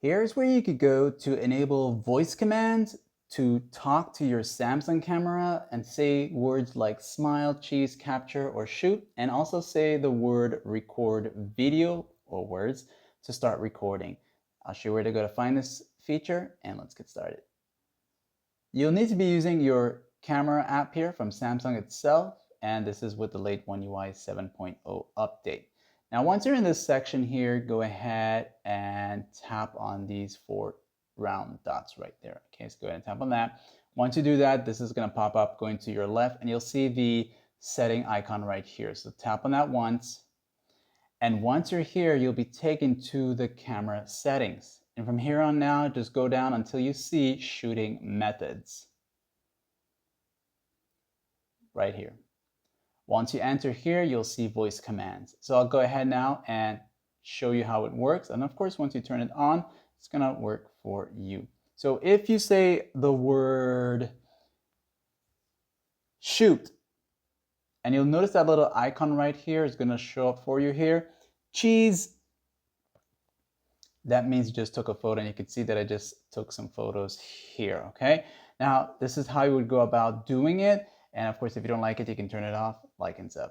Here's where you could go to enable voice commands to talk to your Samsung camera and say words like smile, cheese, capture, or shoot, and also say the word record video or words to start recording. I'll show you where to go to find this feature, and let's get started. You'll need to be using your camera app here from Samsung itself, and this is with the late One UI 7.0 update. Now, once you're in this section here, go ahead and tap on these four round dots right there. Okay, so go ahead and tap on that. Once you do that, this is going to pop up going to your left, and you'll see the setting icon right here. So tap on that once. And once you're here, you'll be taken to the camera settings. And from here on now, just go down until you see shooting methods. Right here. Once you enter here, you'll see voice commands. So I'll go ahead now and show you how it works. And of course, once you turn it on, it's gonna work for you. So if you say the word shoot, and you'll notice that little icon right here is gonna show up for you here. Cheese, that means you just took a photo, and you can see that I just took some photos here, okay? Now, this is how you would go about doing it. And of course, if you don't like it, you can turn it off, like and sub.